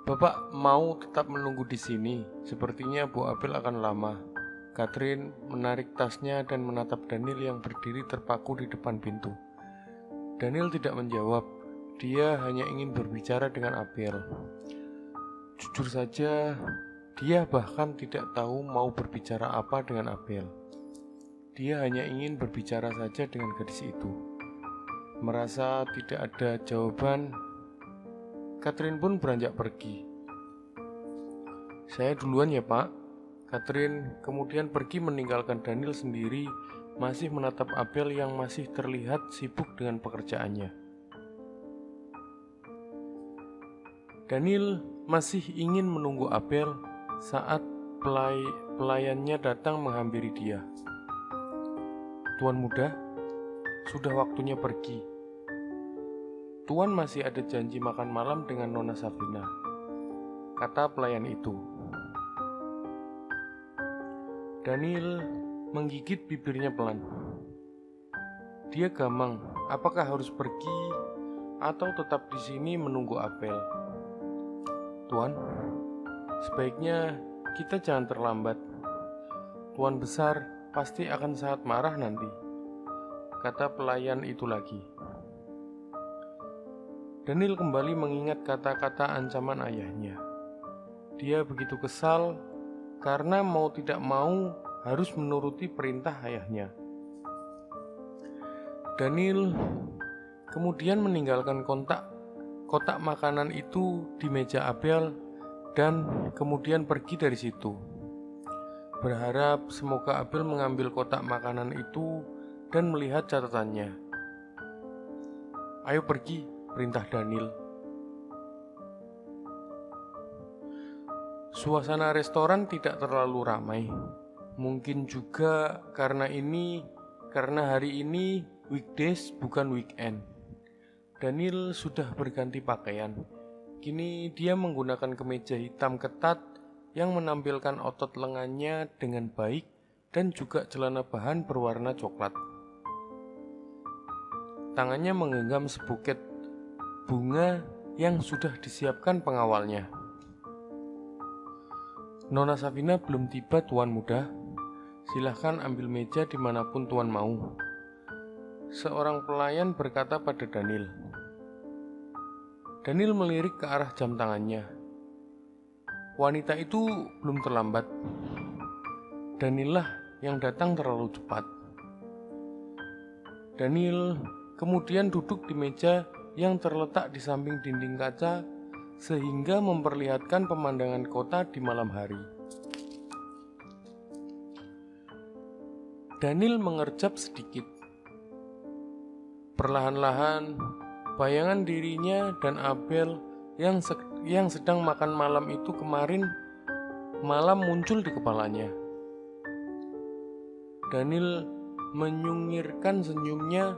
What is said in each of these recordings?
Bapak mau tetap menunggu di sini. Sepertinya Bu Apel akan lama. Catherine menarik tasnya dan menatap Daniel yang berdiri terpaku di depan pintu. Daniel tidak menjawab. Dia hanya ingin berbicara dengan Apel. Jujur saja, dia bahkan tidak tahu mau berbicara apa dengan Apel. Dia hanya ingin berbicara saja dengan gadis itu. Merasa tidak ada jawaban, Catherine pun beranjak pergi. Saya duluan ya Pak. Catherine kemudian pergi meninggalkan Daniel sendiri, masih menatap Apel yang masih terlihat sibuk dengan pekerjaannya. Daniel masih ingin menunggu Apel saat pelayannya datang menghampiri dia. Tuan muda, sudah waktunya pergi. Tuan masih ada janji makan malam dengan Nona Safina, kata pelayan itu. Daniel menggigit bibirnya pelan. Dia gamang, apakah harus pergi atau tetap di sini menunggu Apel? Tuan, sebaiknya kita jangan terlambat. Tuan besar pasti akan sangat marah nanti, kata pelayan itu lagi. Daniel kembali mengingat kata-kata ancaman ayahnya. Dia begitu kesal karena mau tidak mau harus menuruti perintah ayahnya. Daniel kemudian meninggalkan kotak makanan itu di meja Apel dan kemudian pergi dari situ. Berharap semoga Apel mengambil kotak makanan itu dan melihat catatannya. Ayo pergi, perintah Daniel. Suasana restoran tidak terlalu ramai. Mungkin juga karena hari ini weekdays bukan weekend. Daniel sudah berganti pakaian. Kini dia menggunakan kemeja hitam ketat yang menampilkan otot lengannya dengan baik dan juga celana bahan berwarna coklat. Tangannya menggenggam sebuket bunga yang sudah disiapkan pengawalnya. Nona Safina belum tiba, Tuan muda. Silahkan ambil meja dimanapun Tuan mau. Seorang pelayan berkata pada Daniel. Daniel melirik ke arah jam tangannya. Wanita itu belum terlambat. Daniel lah yang datang terlalu cepat. Daniel kemudian duduk di meja yang terletak di samping dinding kaca sehingga memperlihatkan pemandangan kota di malam hari. Daniel mengerjap sedikit. Perlahan-lahan, bayangan dirinya dan Abel yang sedang makan malam itu kemarin malam muncul di kepalanya. Daniel menyungirkan senyumnya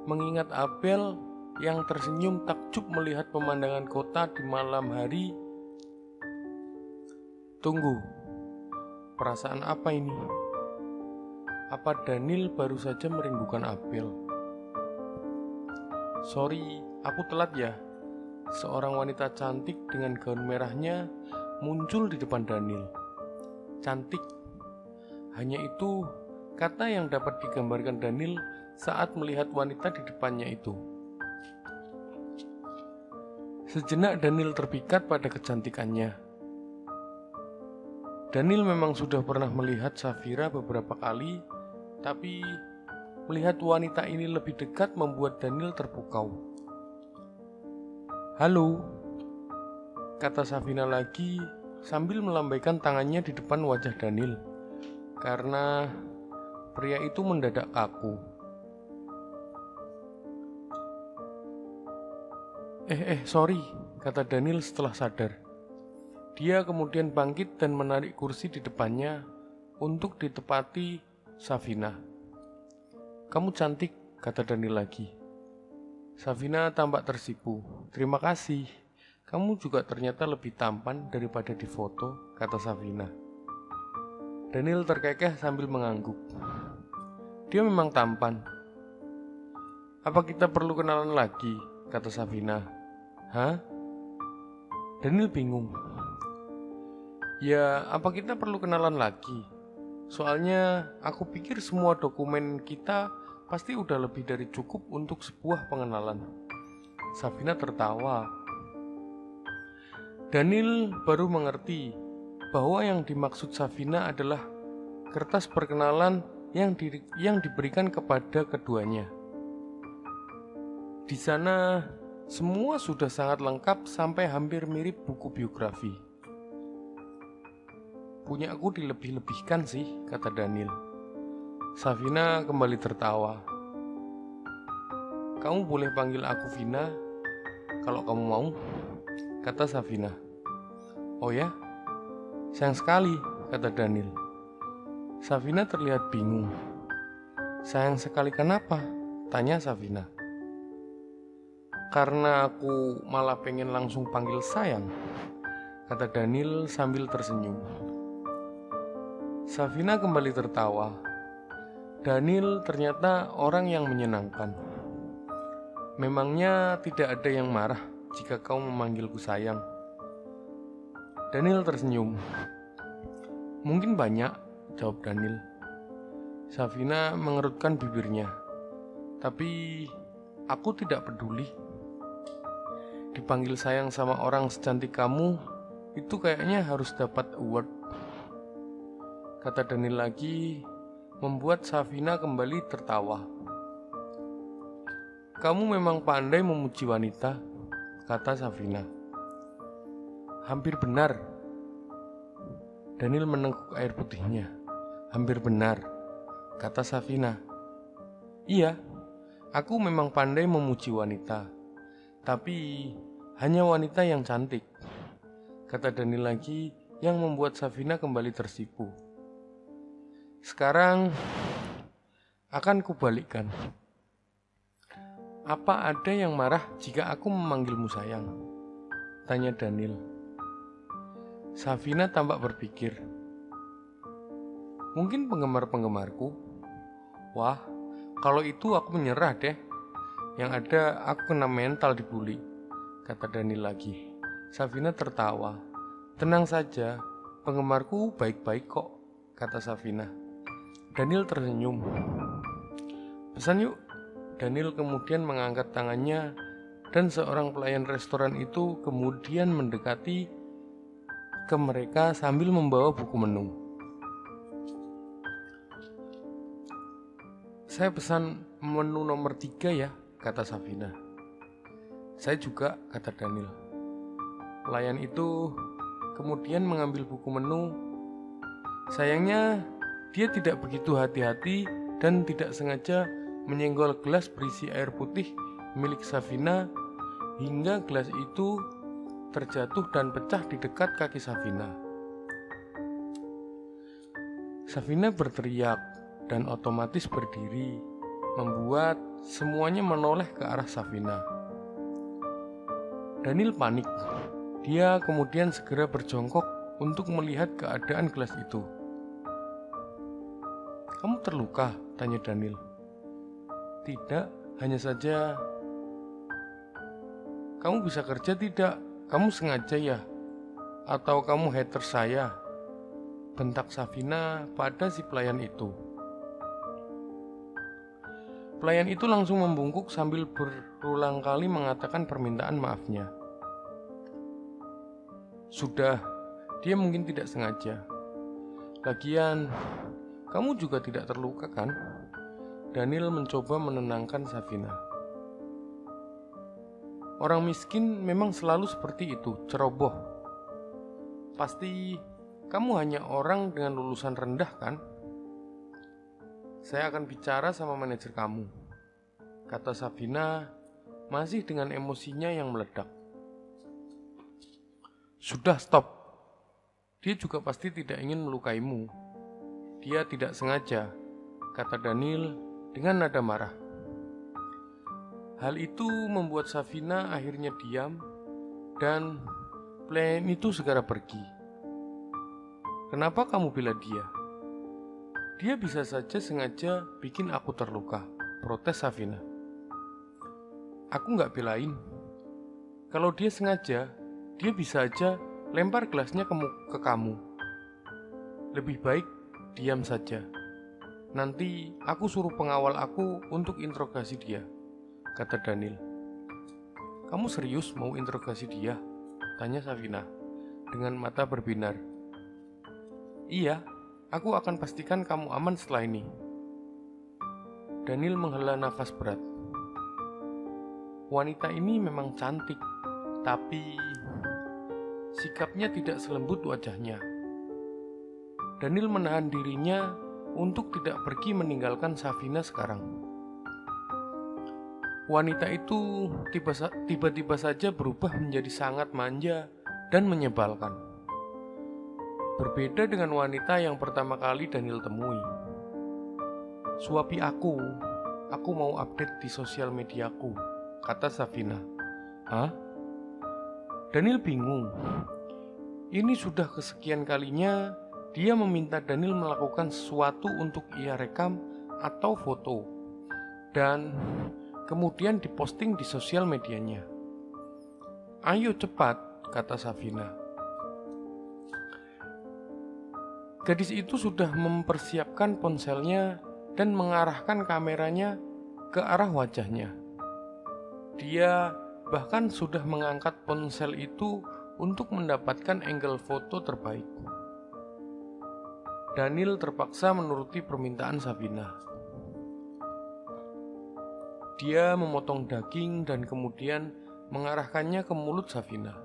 mengingat Abel yang tersenyum takjub melihat pemandangan kota di malam hari. Tunggu, perasaan apa ini? Apa Daniel baru saja merindukan Abel? Sorry, aku telat ya. Seorang wanita cantik dengan gaun merahnya muncul di depan Daniel. Cantik. Hanya itu kata yang dapat digambarkan Daniel saat melihat wanita di depannya itu. Sejenak Daniel terpikat pada kecantikannya. Daniel memang sudah pernah melihat Safira beberapa kali, tapi melihat wanita ini lebih dekat membuat Daniel terpukau. Halo, kata Safina lagi sambil melambaikan tangannya di depan wajah Daniel, karena pria itu mendadak kaku. Sorry, kata Daniel setelah sadar. Dia kemudian bangkit dan menarik kursi di depannya untuk ditepati Safina. Kamu cantik, kata Daniel lagi. Safina tampak tersipu. Terima kasih, kamu juga ternyata lebih tampan daripada di foto, kata Safina. Daniel terkekeh sambil mengangguk. Dia memang tampan. Apa kita perlu kenalan lagi, kata Safina. Hah? Daniel bingung. Ya, apa kita perlu kenalan lagi? Soalnya aku pikir semua dokumen kita pasti udah lebih dari cukup untuk sebuah pengenalan. Safina tertawa. Daniel baru mengerti bahwa yang dimaksud Safina adalah kertas perkenalan yang diberikan kepada keduanya. Di sana semua sudah sangat lengkap sampai hampir mirip buku biografi. Punya aku dilebih-lebihkan sih, kata Daniel. Safina kembali tertawa. Kamu boleh panggil aku Vina kalau kamu mau, kata Safina. Oh ya? Sayang sekali, kata Daniel. Safina terlihat bingung. Sayang sekali kenapa? Tanya Safina. Karena aku malah pengen langsung panggil sayang, kata Daniel sambil tersenyum. Safina kembali tertawa. Daniel ternyata orang yang menyenangkan. Memangnya tidak ada yang marah jika kau memanggilku sayang? Daniel tersenyum. Mungkin banyak, jawab Daniel. Safina mengerutkan bibirnya. Tapi aku tidak peduli. Dipanggil sayang sama orang secantik kamu, itu kayaknya harus dapat award, kata Daniel lagi, membuat Safina kembali tertawa. Kamu memang pandai memuji wanita, kata Safina. Hampir benar. Daniel menengkuk air putihnya. Hampir benar, kata Safina. Iya, aku memang pandai memuji wanita, tapi hanya wanita yang cantik, kata Daniel lagi, yang membuat Safina kembali tersipu. Sekarang akan kubalikkan. Apa ada yang marah jika aku memanggilmu sayang? Tanya Daniel. Safina tampak berpikir. Mungkin penggemar-penggemarku. Wah, kalau itu aku menyerah deh. Yang ada aku kena mental dibully, kata Daniel lagi. Safina tertawa. Tenang saja, penggemarku baik-baik kok, kata Safina. Daniel tersenyum. Pesan yuk. Daniel kemudian mengangkat tangannya dan seorang pelayan restoran itu kemudian mendekati ke mereka sambil membawa buku menu. Saya pesan menu nomor 3 ya, kata Safina. Saya juga, kata Daniel. Pelayan itu kemudian mengambil buku menu. Sayangnya dia tidak begitu hati-hati dan tidak sengaja menyenggol gelas berisi air putih milik Safina hingga gelas itu terjatuh dan pecah di dekat kaki Safina. Safina berteriak dan otomatis berdiri, membuat semuanya menoleh ke arah Safina. Daniel panik. Dia kemudian segera berjongkok untuk melihat keadaan gelas itu. Kamu terluka? Tanya Daniel. Tidak, hanya saja. Kamu bisa kerja tidak? Kamu sengaja ya? Atau kamu hater saya? Bentak Safina pada si pelayan itu. Pelayan itu langsung membungkuk sambil berulang kali mengatakan permintaan maafnya. Sudah, dia mungkin tidak sengaja. Lagian, kamu juga tidak terluka kan? Daniel mencoba menenangkan Safina. Orang miskin memang selalu seperti itu, ceroboh. Pasti kamu hanya orang dengan lulusan rendah kan? Saya akan bicara sama manajer kamu, kata Safina masih dengan emosinya yang meledak. Sudah, stop. Dia juga pasti tidak ingin melukaimu. Dia tidak sengaja, kata Daniel dengan nada marah. Hal itu membuat Safina akhirnya diam dan pelayan itu segera pergi. Kenapa kamu bela dia? Dia bisa saja sengaja bikin aku terluka, protes Safina. Aku nggak belain. Kalau dia sengaja, dia bisa aja lempar gelasnya ke kamu. Lebih baik diam saja. Nanti aku suruh pengawal aku untuk interogasi dia, kata Daniel. Kamu serius mau interogasi dia? Tanya Safina dengan mata berbinar. Iya, aku akan pastikan kamu aman setelah ini. Daniel menghela nafas berat. Wanita ini memang cantik, tapi sikapnya tidak selembut wajahnya. Daniel menahan dirinya untuk tidak pergi meninggalkan Safina sekarang. Wanita itu tiba-tiba saja berubah menjadi sangat manja dan menyebalkan. Berbeda dengan wanita yang pertama kali Daniel temui. Suapi aku mau update di sosial mediaku, kata Safina. Hah? Daniel bingung. Ini sudah kesekian kalinya dia meminta Daniel melakukan sesuatu untuk ia rekam atau foto dan kemudian diposting di sosial medianya. Ayo cepat, kata Safina. Gadis itu sudah mempersiapkan ponselnya dan mengarahkan kameranya ke arah wajahnya. Dia bahkan sudah mengangkat ponsel itu untuk mendapatkan angle foto terbaik. Daniel terpaksa menuruti permintaan Safina. Dia memotong daging dan kemudian mengarahkannya ke mulut Safina.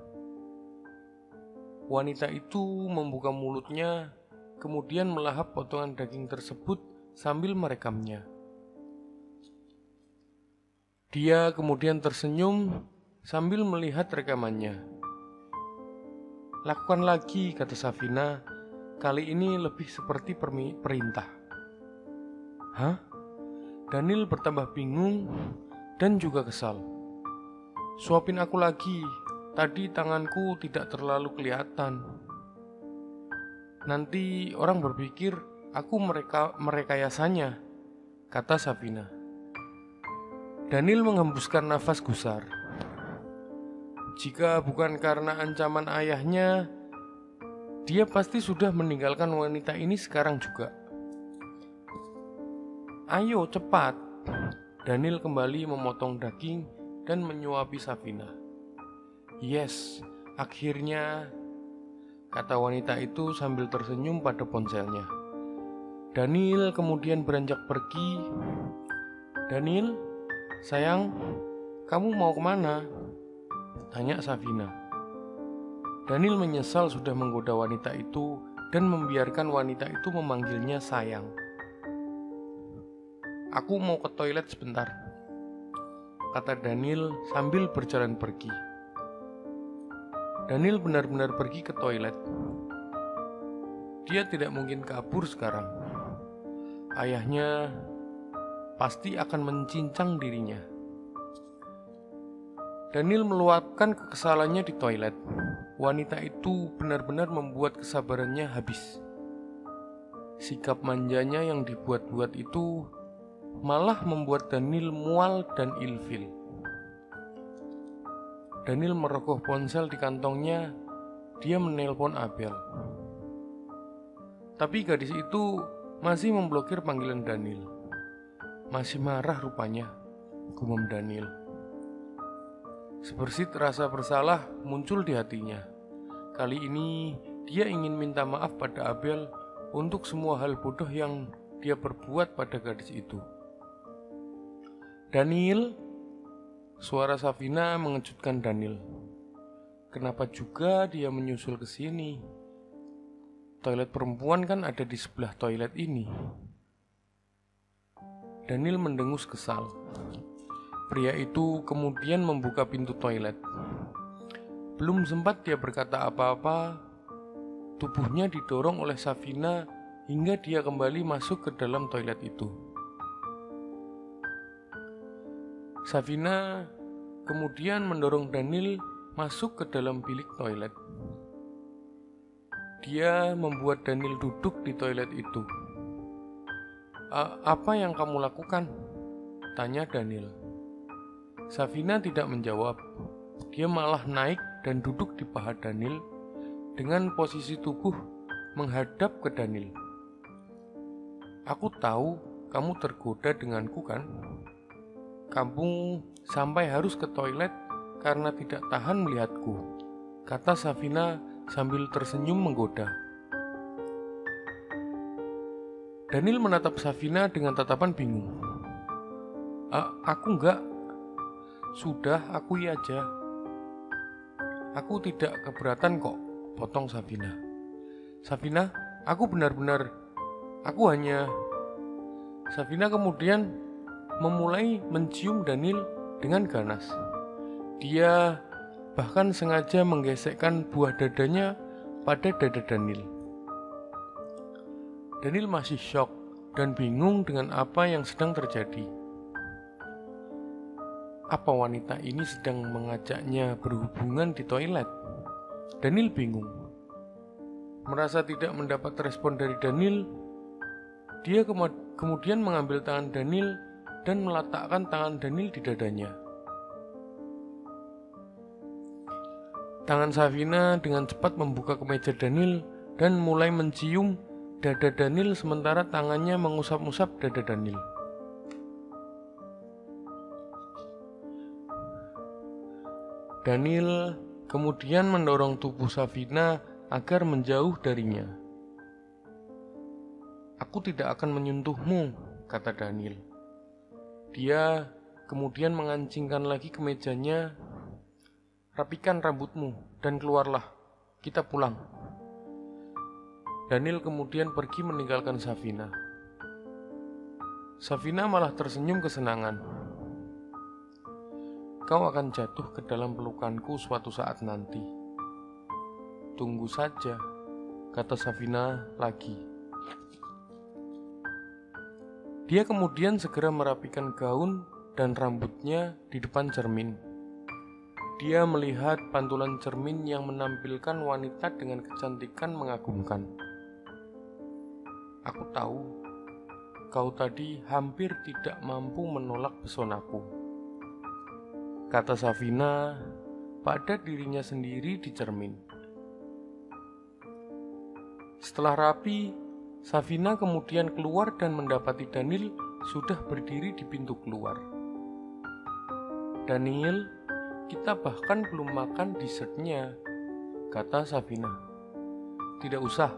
Wanita itu membuka mulutnya, kemudian melahap potongan daging tersebut sambil merekamnya. Dia kemudian tersenyum sambil melihat rekamannya. Lakukan lagi, kata Safina. Kali ini lebih seperti perintah. Hah? Daniel bertambah bingung dan juga kesal. Suapin aku lagi. Tadi tanganku tidak terlalu kelihatan. Nanti orang berpikir aku merekayasanya, kata Safina. Daniel menghembuskan nafas gusar. Jika bukan karena ancaman ayahnya, dia pasti sudah meninggalkan wanita ini sekarang juga. Ayo cepat. Daniel kembali memotong daging dan menyuapi Safina. Yes, akhirnya, kata wanita itu sambil tersenyum pada ponselnya. Daniel kemudian beranjak pergi. Daniel, sayang, kamu mau kemana? Tanya Safina. Daniel menyesal sudah menggoda wanita itu dan membiarkan wanita itu memanggilnya sayang. Aku mau ke toilet sebentar, kata Daniel sambil berjalan pergi. Daniel benar-benar pergi ke toilet. Dia tidak mungkin kabur sekarang. Ayahnya pasti akan mencincang dirinya. Daniel meluapkan kekesalannya di toilet. Wanita itu benar-benar membuat kesabarannya habis. Sikap manjanya yang dibuat-buat itu malah membuat Daniel mual dan ilfil. Daniel merogoh ponsel di kantongnya. Dia menelpon Abel. Tapi gadis itu masih memblokir panggilan Daniel. Masih marah rupanya, gumam Daniel. Sebersit rasa bersalah muncul di hatinya. Kali ini dia ingin minta maaf pada Abel untuk semua hal bodoh yang dia perbuat pada gadis itu. Daniel, suara Safina mengejutkan Daniel. Kenapa juga dia menyusul ke sini? Toilet perempuan kan ada di sebelah toilet ini. Daniel mendengus kesal. Pria itu kemudian membuka pintu toilet. Belum sempat dia berkata apa-apa, tubuhnya didorong oleh Safina hingga dia kembali masuk ke dalam toilet itu. Safina kemudian mendorong Daniel masuk ke dalam bilik toilet. Dia membuat Daniel duduk di toilet itu. Apa yang kamu lakukan? Tanya Daniel. Safina tidak menjawab. dia malah naik dan duduk di paha Daniel dengan posisi tubuh menghadap ke Daniel. Aku tahu kamu tergoda denganku kan? Kamu sampai harus ke toilet karena tidak tahan melihatku, kata Safina sambil tersenyum menggoda. Daniel menatap Safina dengan tatapan bingung. Aku enggak. Sudah, akui aja. Aku tidak keberatan kok, potong Safina. Safina, aku hanya... Safina kemudian memulai mencium Daniel dengan ganas. Dia bahkan sengaja menggesekkan buah dadanya pada dada Daniel. Daniel masih syok dan bingung dengan apa yang sedang terjadi. Apa wanita ini sedang mengajaknya berhubungan di toilet? Daniel bingung. Merasa tidak mendapat respon dari Daniel, dia kemudian mengambil tangan Daniel dan meletakkan tangan Daniel di dadanya. Tangan Safina dengan cepat membuka kemeja Daniel dan mulai mencium dada Daniel sementara tangannya mengusap-usap dada Daniel. Daniel kemudian mendorong tubuh Safina agar menjauh darinya. Aku tidak akan menyentuhmu, kata Daniel. Dia kemudian mengancingkan lagi kemejanya. Rapikan rambutmu dan keluarlah, kita pulang. Daniel kemudian pergi meninggalkan Safina. Safina malah tersenyum kesenangan. Kau akan jatuh ke dalam pelukanku suatu saat nanti. Tunggu saja, kata Safina lagi. Dia kemudian segera merapikan gaun dan rambutnya di depan cermin. Dia melihat pantulan cermin yang menampilkan wanita dengan kecantikan mengagumkan. Aku tahu, kau tadi hampir tidak mampu menolak pesonaku, kata Safina pada dirinya sendiri di cermin. Setelah rapi, Safina kemudian keluar dan mendapati Daniel sudah berdiri di pintu keluar. Daniel, kita bahkan belum makan dessertnya, kata Safina. Tidak usah,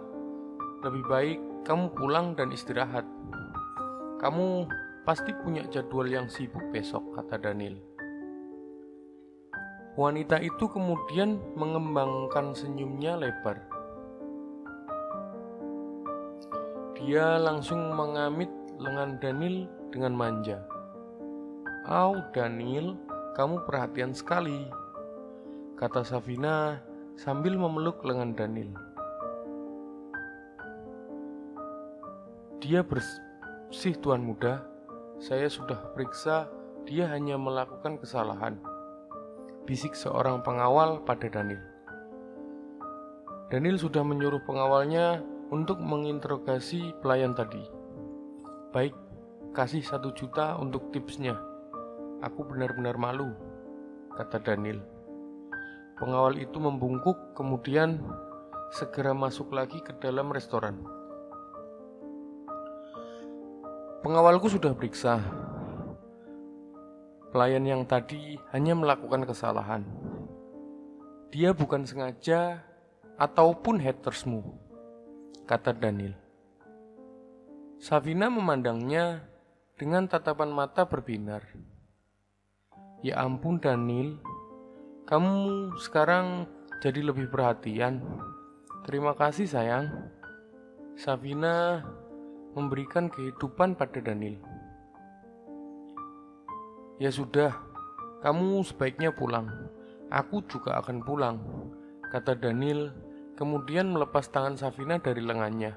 lebih baik kamu pulang dan istirahat. Kamu pasti punya jadwal yang sibuk besok, kata Daniel. Wanita itu kemudian mengembangkan senyumnya lebar. Dia langsung mengamit lengan Daniel dengan manja. "Au, Daniel, kamu perhatian sekali," kata Safina sambil memeluk lengan Daniel. Dia bersih, Tuan Muda. Saya sudah periksa, dia hanya melakukan kesalahan, bisik seorang pengawal pada Daniel. Daniel sudah menyuruh pengawalnya untuk menginterogasi pelayan tadi. Baik, kasih 1 juta untuk tipsnya. Aku benar-benar malu, kata Daniel. Pengawal itu membungkuk, kemudian segera masuk lagi ke dalam restoran. Pengawalku sudah periksa. Pelayan yang tadi hanya melakukan kesalahan. Dia bukan sengaja ataupun hatersmu, kata Daniel. Safina memandangnya dengan tatapan mata berbinar. Ya ampun Daniel, kamu sekarang jadi lebih perhatian. Terima kasih sayang. Safina memberikan kehidupan pada Daniel. Ya sudah, kamu sebaiknya pulang. Aku juga akan pulang, kata Daniel, kemudian melepas tangan Safina dari lengannya.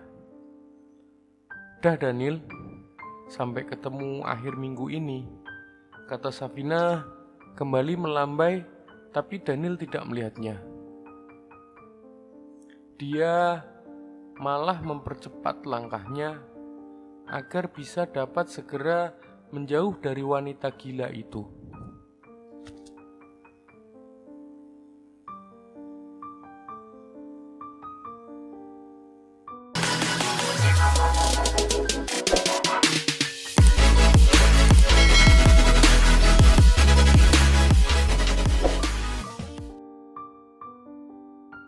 Dah Daniel, sampai ketemu akhir minggu ini, kata Safina kembali melambai, tapi Daniel tidak melihatnya. Dia malah mempercepat langkahnya agar bisa dapat segera menjauh dari wanita gila itu.